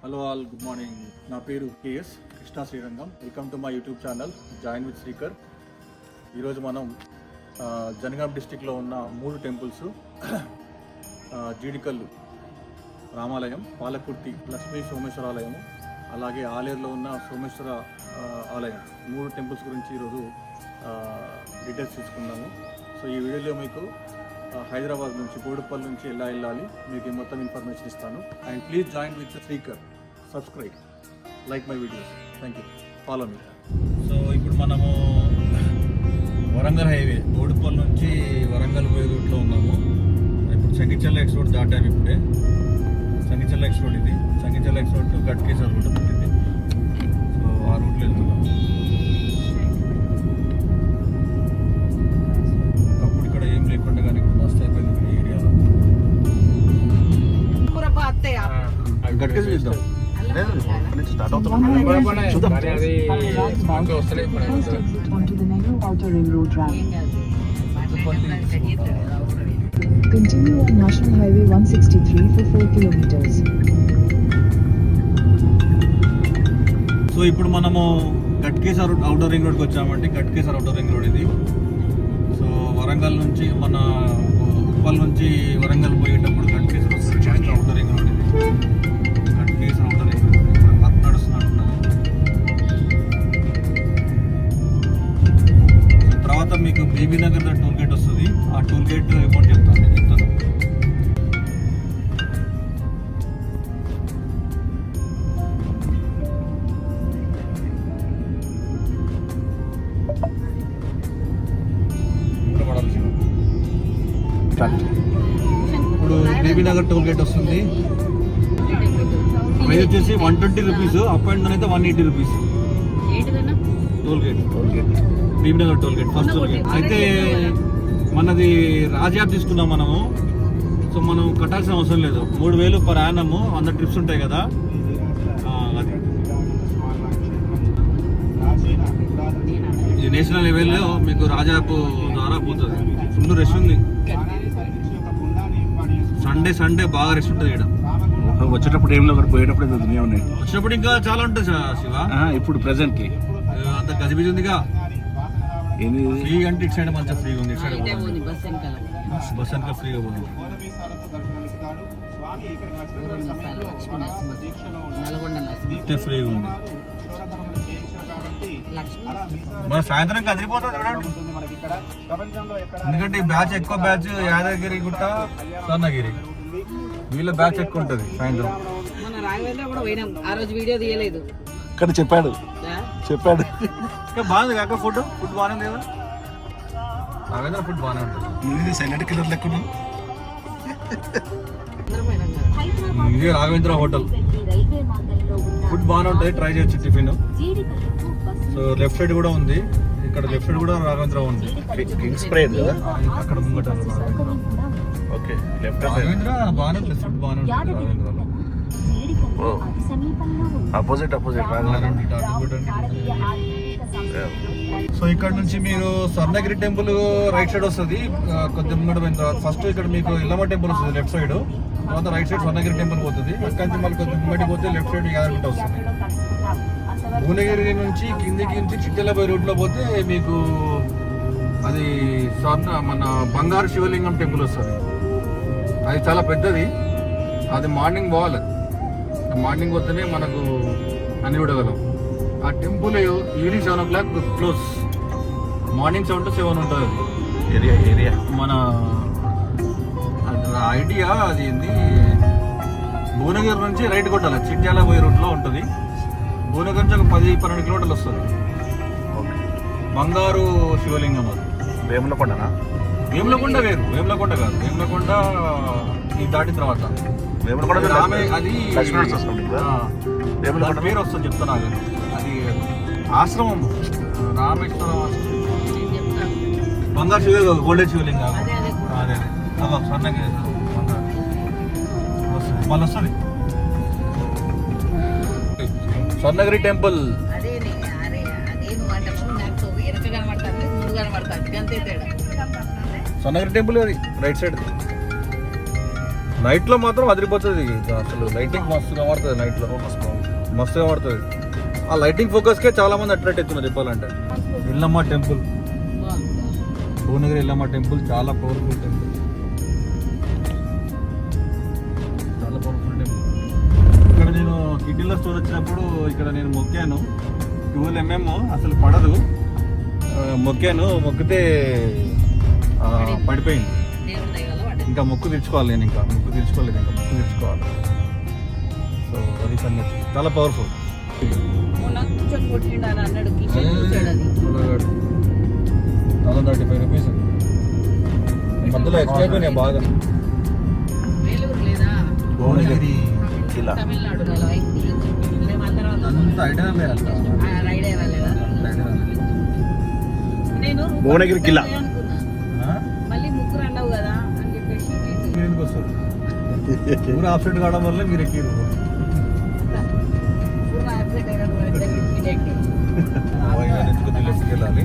Hello all, good morning. నా పేరు KS Krishna Srirangam. Welcome to my YouTube channel join with Srikar. ఈరోజు మనం జనగాం డిస్టిక్లో ఉన్న 3 టెంపుల్స్, జీడికల్లు రామాలయం, పాలకుర్తి లక్ష్మీ సోమేశ్వరాలయం, అలాగే ఆలేరులో ఉన్న సోమేశ్వర ఆలయం, 3 టెంపుల్స్ గురించి ఈరోజు డీటెయిల్స్ తీసుకుందాము. సో ఈ వీడియోలో మీకు హైదరాబాద్ నుంచి బోడుపల్లి నుంచి ఎలా వెళ్ళాలి మీకు మొత్తం ఇన్ఫర్మేషన్ ఇస్తాను. And please join with Srikar, subscribe, like my videos. Thank you, follow me. So ఇప్పుడు మనము వరంగల్ హైవే బోడుపల్లి నుంచి వరంగల్ పోయే రూట్లో ఉన్నాము. ఇప్పుడు సంగిచెల్ల ఎక్స్ రోడ్ దాటాము. ఇప్పుడే సంగిచెల్ల ఎక్స్ రోడ్, ఇది Sangichella X road to Ghatkesar route ఉంటుంది. సో ఆ రూట్లో వెళ్తున్నాము. ఏం లేకుండా కానీ ఇప్పుడు మస్తు అయిపోయింది ఈ ఏరియాలో. గట్కేసి చూద్దాం. Continue on National Highway 163 for 4 kilometers. So ఇప్పుడు మనము గట్కేసర్ అవుటర్ రింగ్ రోడ్కి వచ్చామంటే, గట్కేసర్ అవుటర్ రింగ్ రోడ్ ఇది. సో వరంగల్ నుంచి మన ఉప్పల్ నుంచి వరంగల్ పోయేటప్పుడు గట్కేసర్ వస్తుంది. అవుటర్ రింగ్ రోడ్ ఇది, గట్కేసర్ అవుటర్ రింగ్ రోడ్. ఇప్పుడు వర్క్ నడుస్తున్నట్టున్నది. తర్వాత మీకు బేబీ నగర్ టోల్ గేట్ వస్తుంది. ఆ టోల్ గేట్ అమౌంట్ చెప్తాను. ఇప్పుడు బేబీ నగర్ టోల్ గేట్ వస్తుంది. ప్రైస్ వచ్చేసి 120 రూపీస్. అప్ అండ్ డౌన్ అయితే 180 rupees. Toll gate Bibinagar toll gate, first toll gate. అయితే మనది రాజయాబ్ తీసుకున్నాం మనము. సో మనం కట్టాల్సిన అవసరం లేదు. 3000 పర్ యానము 100 ట్రిప్స్ ఉంటాయి కదా. అది ఇది నేషనల్ లెవెల్లో మీకు రాజాపు ద్వారా పోతుంది. ఫుల్ రష్ ఉంది. సండే బాగా రష్ ఉంటుంది ఇక్కడ. వచ్చేటప్పుడు ఏం లేదు, పోయేటప్పుడు దునియా ఉన్నాయి. వచ్చినప్పుడు ఇంకా చాలా ఉంటుంది శివ. ఇప్పుడు ప్రెసెంట్ కి అంత గజిబిజి ఉందిగా. ఏంది ఫ్రీ అంటే ఇటు సైడ్ మంచిగా ఫ్రీగా ఉంది. ఇటు సైడ్ బస్ అంతా ఫ్రీగా పోతుంది. ఫ్రీగా ఉంది. మన సాయంత్రం కదిలిపోతుంది చూడండి. ఎందుకంటే ఈ బ్యాచ్ ఎక్కువ బ్యాచ్ యాదగిరి గుట్ట, స్వర్ణగిరి, వీళ్ళ బ్యాచ్ ఎక్కువ ఉంటుంది సాయంత్రం. ఇక్కడ చెప్పాడు ఇంకా బాగుంది కాక ఫుడ్ బాగానే ఉంది కదా. రాఘవేంద్ర ఫుడ్ బాగానే ఉంటుంది. సైలెంట్ కిల్లర్ లెక్క ఇదే రాఘవేంద్ర హోటల్. ఫుడ్ బాగానే ఉంటుంది, ట్రై చేయొచ్చు టిఫిన్. సో లెఫ్ట్ సైడ్ కూడా ఉంది. ఇక్కడ లెఫ్ట్ సైడ్ కూడా రాఘవేంద్ర ఉంది. అక్కడ ముంగట ఓకే. లెఫ్ట్ రాఘవేంద్ర బాగానే ఉంటుంది, ఫుడ్ బాగానే ఉంటుంది రాఘవేంద్రలో. అపోజిట్ సో ఇక్కడ నుంచి మీరు స్వర్ణగిరి టెంపుల్ రైట్ సైడ్ వస్తుంది. కొద్దిగా ముంగట పోయిన తర్వాత ఫస్ట్ ఇక్కడ మీకు ఎల్లమ్మ టెంపుల్ వస్తుంది లెఫ్ట్ సైడ్. తర్వాత రైట్ సైడ్ స్వర్ణగిరి టెంపుల్ పోతుంది. అక్కడి నుంచి మళ్ళీ కొద్దిగా ముంగటికి పోతే లెఫ్ట్ సైడ్ యాదగిరి వస్తుంది. భువనగిరి నుంచి కిందికి నుంచి చిట్టెలపై రూట్లో పోతే మీకు అది మన బంగారు శివలింగం టెంపుల్ వస్తుంది. అది చాలా పెద్దది. అది మార్నింగ్ పోవాలి. మార్నింగ్ పోతేనే మనకు అన్ని చూడగలం. ఆ temple evening 7 o'clock close. Morning 7 to 7 ఉంటుంది. ఏరియా మన ఐడియా అది ఏంది, భువనగిరి నుంచి రైట్ కొట్టాలి. చిట్యాల పోయే రూట్లో ఉంటుంది. భువనగిరి నుంచి ఒక 10-12 కిలోమీటర్లు వస్తుంది. బంగారు శివలింగం అది. వేములకొండనా? వేములకొండ వేరు, వేములకొండ కాదు. వేములకొండ ఇది దాటిన తర్వాత రామే అది వేములకొండ పేరు వస్తుంది చెప్తాను. అది ఆశ్రమం, రామేశ్వరం బంగారు శివ గోల్డెన్ శివలింగం. అదే స్వర్ణగిరి మళ్ళీ వస్తుంది స్వర్ణగిరి టెంపుల్. స్వర్ణగిరి టెంపుల్ అది రైట్ సైడ్. నైట్లో మాత్రం అదిరిపోతుంది అసలు. లైటింగ్ మస్తు కనబడుతుంది నైట్లో, మస్తు కనబడుతుంది. ఆ లైటింగ్ ఫోకస్కే చాలా మంది అట్రాక్ట్ అవుతున్నారు చెప్పాలంటే. ఎల్లమ్మ టెంపుల్, భువనగిరి ఎల్లమ్మ టెంపుల్ చాలా పవర్ఫుల్ టెంపుల్, చాలా పవర్ఫుల్ టెంపుల్. ఇక్కడ నేను కిడ్నీలో స్టోర్ వచ్చినప్పుడు ఇక్కడ నేను మొక్కాను. 12 mm అసలు పడదు. మొక్కాను, మొక్కితే పడిపోయింది. ఇంకా మొక్కు తెచ్చుకోవాలి నేను, ఇంకా మొక్కు తెచ్చుకోలేదు, ఇంకా మొక్కు తెచ్చుకోవాలి. సో అది సంగతి, చాలా పవర్ఫుల్. 135 రూపీస్ మధ్యలో ఎక్స్ట్రా అయిపోయినాయి బాగా. భువనగిరి కిలా అంత ఐడియా లేదు. భువనగిరి కిలా మళ్ళీ ముగ్గురు అన్నావు కదా అని చెప్పేసి మీరు ఎందుకు వస్తారు? ఊరు ఆఫ్సెట్ కావడం వల్ల మీరు ఎక్కిరు. లెఫ్ట్కి వెళ్ళాలి,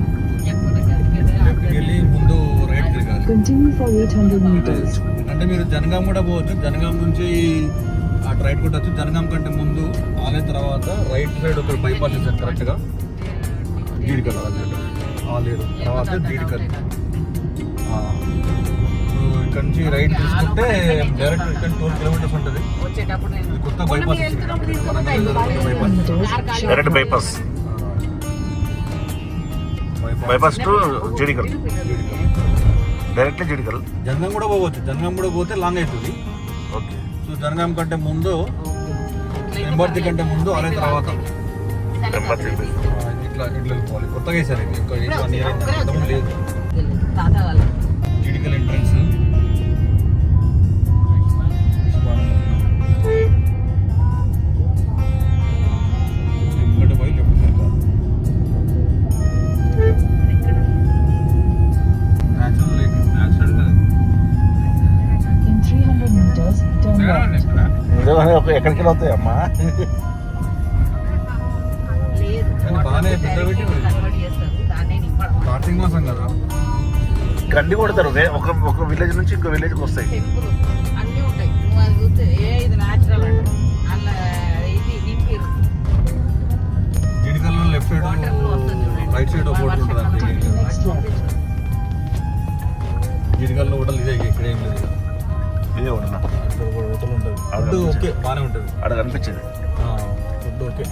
లెఫ్ట్కి వెళ్ళి ముందు రైట్ తిరగాలి. Continue for 800 meters. అంటే మీరు జనగాం కూడా పోవచ్చు, జనగాం నుంచి అటు రైట్ కొట్టచ్చు. జనగాం కంటే ముందు ఆలయ తర్వాత రైట్ సైడ్ ఒక బైపాస్ ఇస్తారు కరెక్ట్గా. జీడికల్ ఆలేరు తర్వాత జీడికల్. ఇక్కడ నుంచి రైట్ తీసుకుంటే డైరెక్ట్ ఇక్కడ 12 కిలోమీటర్స్ ఉంటుంది. వచ్చేటప్పుడు ఇది కొత్త bypass direct bypass, bypass to Jeedikal, directly Jeedikal. Jangaon కూడా పోవచ్చు, జనగాం కూడా పోతే లాంగ్ అవుతుంది. ఓకే. సో జనగాం కంటే ముందు, ఎంబర్తి కంటే ముందు ఆలయ తర్వాత ఇట్లా వెళ్ళిపోవాలి. కొత్తగా వేసారు ఇది, ఇంకా 1 year అయింది, లేదు. తాత వాళ్ళు జిడికల్ ఎంట్రన్స్. పోయి లెఫ్ట్ వెళ్ళాలి. In 300 meters, turn left. ఎక్కడికి వెళ్తాయి అమ్మా? లేదు కానీ బాగానే పెద్ద పెట్టి కన్వర్ట్ చేస్తారు దాన్నే నింపడం. కార్తీక మాసం కదా, గడ్డి కొడతారు, ఒక విలేజ్ నుంచి ఇంకో విలేజ్కి వస్తాయి. టెంపుల్ అన్నీ ఉంటాయి. నువ్వు అది చూస్తే ఇది న్యాచురల్ అంట. అలా ఇది నింపిరు. జిడికల్లో లెఫ్ట్ సైడ్ రైట్ సైడ్ ఒక హోటల్ ఉంటుంది అంతే. Next left. జిడికల్లో హోటల్ ఇదే, ఇక్కడ ఏం లేదు. ఇదే ఉన్నా ఇక్కడ ఒక హోటల్ ఉంటుంది. ఫుడ్ ఓకే, బాగానే ఉంటుంది. అక్కడ కనిపించింది. Food okay.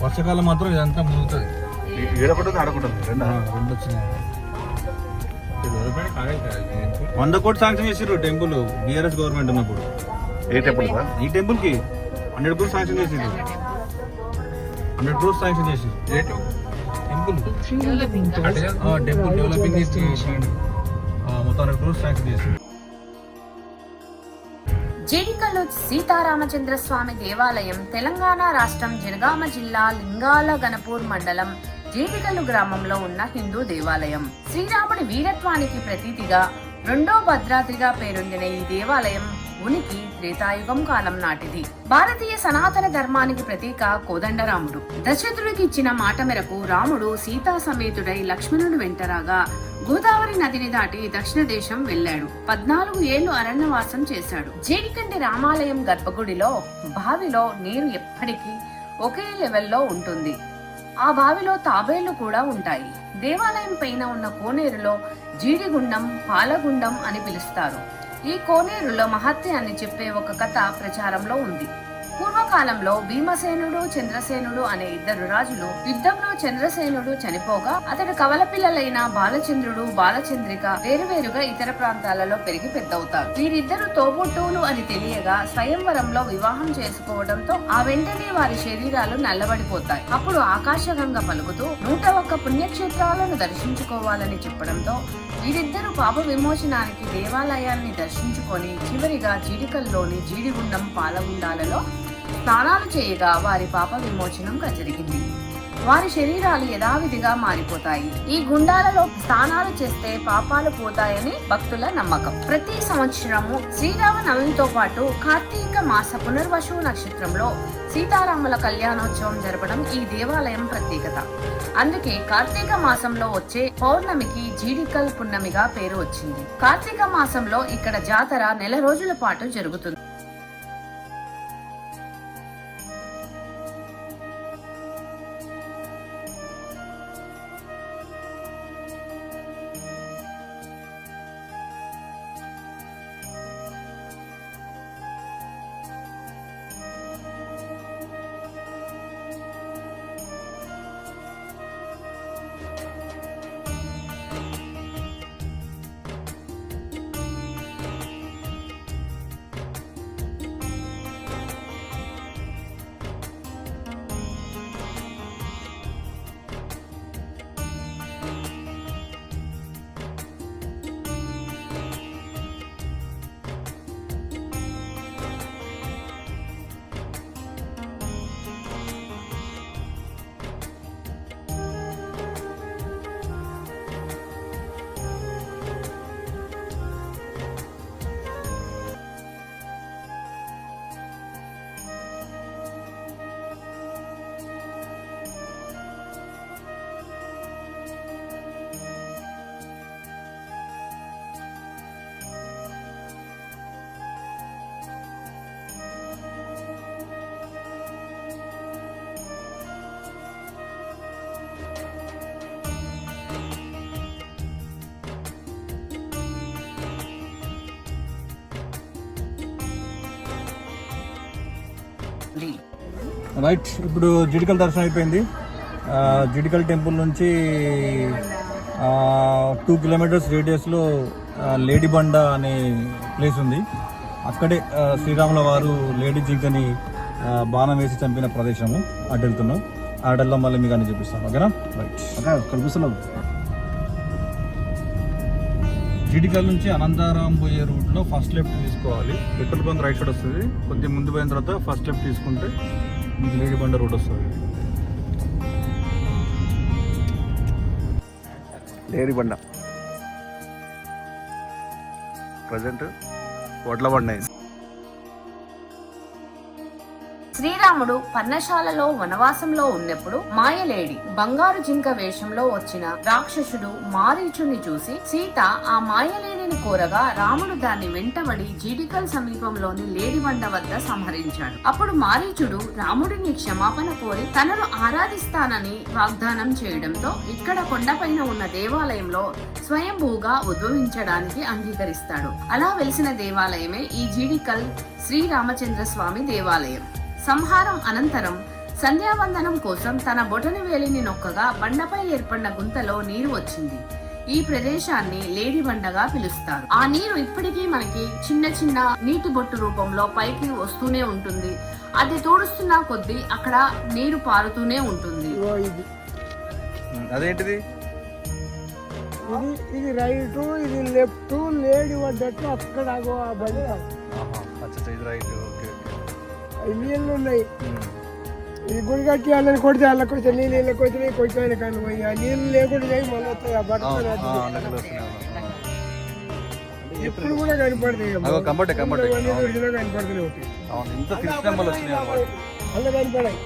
వర్షాకాలం మాత్రం ఇదంతా మునుగుతుంది. ఈడకుంటుంది ఆడకుంటుంది రెండు వచ్చినాయి. 100 కోట్లు శాంక్షన్ చేసారు టెంపుల్ బీఆర్ఎస్ గవర్నమెంట్ ఉన్నప్పుడు. ఏ టెంపుల్ ఈ టెంపుల్ కి 100 crores శాంక్షన్ చేసింది. 100 crores శాంక్షన్ చేసి temple 300 meters, temple right to developing destination. మొత్తం 100 crores శాంక్షన్ చేసి. జేడికల్లు సీతారామచంద్ర స్వామి దేవాలయం తెలంగాణ రాష్ట్రం జనగామ జిల్లా లింగాల గణపూర్ మండలం జేడికల్లు గ్రామంలో ఉన్న హిందూ దేవాలయం. శ్రీరాముడి వీరత్వానికి ప్రతీతిగా రెండో భద్రాద్రిగా పేరొందిన ఈ దేవాలయం ఉనికి త్రేతాయుగం కాలం నాటిది. భారతీయ సనాతన ధర్మానికి ప్రతీక కోదండరాముడు. దశరథుడికి ఇచ్చిన మాట మేరకు రాముడు సీతా సమేతుడై లక్ష్మణుడు వెంటరాగా గోదావరి నదిని దాటి దక్షిణ దేశం వెళ్లాడు. 14 ఏళ్లు అరణ్యవాసం చేశాడు. జేడికంటి రామాలయం గర్భగుడిలో బావిలో నీరు ఎప్పటికీ ఒకే లెవెల్లో ఉంటుంది. ఆ బావిలో తాబేళ్లు కూడా ఉంటాయి. దేవాలయం పైన ఉన్న కోనేరులో జీడిగుండం, పాలగుండం అని పిలుస్తారు. ఈ కోనేరులో మహత్యాన్ని చెప్పే ఒక కథ ప్రచారంలో ఉంది. పూర్వకాలంలో భీమసేనుడు, చంద్రసేనుడు అనే 2 రాజులు యుద్ధంలో చంద్రసేనుడు చనిపోగా అతడు కవల పిల్లలైన బాలచంద్రుడు, బాలచంద్రిక వేరువేరుగా ఇతర ప్రాంతాలలో పెరిగి పెద్దవుతారు. వీరిద్దరు తోబుట్టువులు అని తెలియగా స్వయంవరంలో వివాహం చేసుకోవడంతో ఆ వెంటనే వారి శరీరాలు నల్లబడిపోతాయి. అప్పుడు ఆకాశగంగ పలుకుతూ 101 పుణ్యక్షేత్రాలను దర్శించుకోవాలని చెప్పడంతో వీరిద్దరూ పాప విమోచనానికి దేవాలయాన్ని దర్శించుకొని చివరిగా జీడికల్లోని జీడిగుండం, పాలగుండాలలో స్నానాలు చేయగా వారి పాప విమోచనం జరిగింది. వారి శరీరాలు యథావిధిగా మారిపోతాయి. ఈ గుండాలలో స్నానాలు చేస్తే పాపాలు పోతాయని భక్తుల నమ్మకం. ప్రతి సంవత్సరము శ్రీరామ నవమితో పాటు కార్తీక మాస పునర్వసు నక్షత్రంలో సీతారాముల కళ్యాణోత్సవం జరపడం ఈ దేవాలయం ప్రత్యేకత. అందుకే కార్తీక మాసంలో వచ్చే పౌర్ణమికి జీడికల్ పున్నమిగా పేరు వచ్చింది. కార్తీక మాసంలో ఇక్కడ జాతర నెల రోజుల పాటు జరుగుతుంది. రైట్, ఇప్పుడు జిడికల్ దర్శనం అయిపోయింది. జిడికల్ టెంపుల్ నుంచి 2 కిలోమీటర్స్ రేడియస్లో లేడీ బండ అనే ప్లేస్ ఉంది. అక్కడే శ్రీరాముల వారు లేడీ జింకని బాణం వేసి చంపిన ప్రదేశము. అటు వెళ్తున్నాం, ఆడల్లో మళ్ళీ మీకు అన్ని చూపిస్తాను. ఓకేనా? రైట్, కనిపిస్తున్నాం. జిడికల్ నుంచి అనంతారాం పోయే రూట్లో ఫస్ట్ లెఫ్ట్ తీసుకోవాలి. పెట్రోల్ బంక్ రైట్ సైడ్ వస్తుంది. కొద్దిగా ముందు పోయిన తర్వాత ఫస్ట్ లెఫ్ట్ తీసుకుంటే మీకు లేడీ బండ రోడ్ వస్తుంది. లేడీ బండ ప్రజెంట్ వడ్ల బండ. శ్రీరాముడు పర్ణశాలలో వనవాసంలో ఉన్నప్పుడు మాయలేడి బంగారు జింక వేషంలో వచ్చిన రాక్షసుడు మారీచుని చూసి సీత ఆ మాయలేడిని కోరగా రాముడు దాన్ని వెంటబడి జీడికల్ సమీపంలోని లేడిబండ వద్ద సంహరించాడు. అప్పుడు మారీచుడు రాముడిని క్షమాపణ కోరి తనను ఆరాధిస్తానని వాగ్దానం చేయడంతో ఇక్కడ కొండపైన ఉన్న దేవాలయంలో స్వయంభూగా ఉద్భవించడానికి అంగీకరిస్తాడు. అలా వెలిసిన దేవాలయమే ఈ జీడికల్ శ్రీరామచంద్ర స్వామి దేవాలయం. సంహారం అనంతరం సంధ్యావందనం కోసం తన బొటని వేలిని నొక్కగా బండపై ఏర్పడిన గుంతలో నీరు వచ్చింది. ఈ ప్రదేశాన్ని లేడి బండగా పిలుస్తారు. ఆ నీరు ఇప్పటికీ మనకి చిన్న చిన్న నీటి బొట్టు రూపంలో పైకి వస్తూనే ఉంటుంది. అది తోడుస్తున్న కొద్దీ అక్కడ నీరు పారుతూనే ఉంటుంది. అదేంటిది? ఇది రైట్, ఇది లెఫ్ట్, లేడి పడ్డట్టు అక్కడ నీళ్ళు ఉన్నాయి. ఇది గుడి కట్టి వాళ్ళని కొడితే వాళ్ళకి వచ్చే నీళ్ళు ఇళ్ళకి వచ్చి కొంచెం కానీ పోయి ఆ నీళ్ళు లేకుండా చేయి మళ్ళీ వస్తాయి. ఆ బట్ట ఎప్పుడు కూడా కనపడతాయి, కనపడుతున్నాయి ఒకటి అలా కనపడాయి.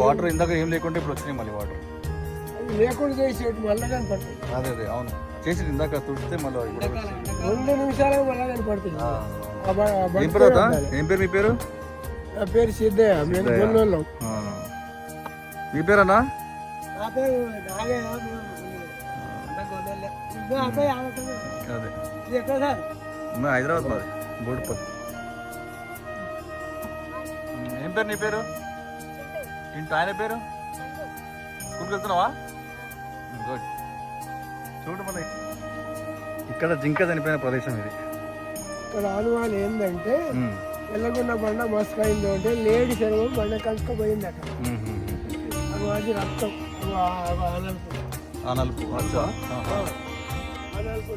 వాటర్ ఇందాక ఏం లేకుంటే ఇప్పుడు వచ్చినాయి మళ్ళీ వాటర్. అది లేకుండా చేసేటి మళ్ళీ కనపడుతుంది. అదే అదే అవును, చేసి ఇందాక తుడిస్తే మళ్ళీ 2 నిమిషాలు మళ్ళీ కనపడుతుంది. ఏం పేరు? ఏం పేరు మీ పేరు? నా పేరు సిద్ధయ్య, మేము గొల్లోళ్ళం. మీ పేరన్నా? నా పేరు అదే ఎక్కడ సార్? హైదరాబాద్ మాది, బోడుపల్లి. ఏం పేరు నీ పేరు? ఇంటి ఆయన పేరు? స్కూల్కి వెళ్తున్నావా? గుడ్. చూడు మళ్ళీ ఇక్కడ జింక చనిపోయిన ప్రదేశం ఇది. ఇక్కడ అనుమానం ఏంటంటే వెళ్ళకుండా బండ మస్కైంది అంటే లేడి చెరువు బండ కలుసుకుపోయింది అక్కడ. అది రక్తం అనల్పు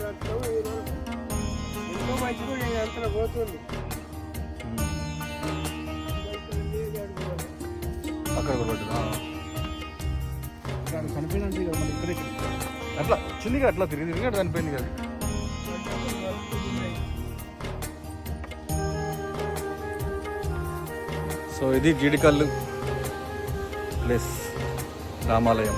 రక్తం ఎంతో మంచి కూడా అంతలో పోతుంది. అక్కడ ఒకటి పడ్డదా? కనిపించండి ఇక మళ్ళీ ఇక్కడే అట్లా చిన్నగా అట్లా తిరిగి తిరిగి అట్లా చనిపోయింది కదా. సో ఇది జీడికల్లు ప్లస్ రామాలయం.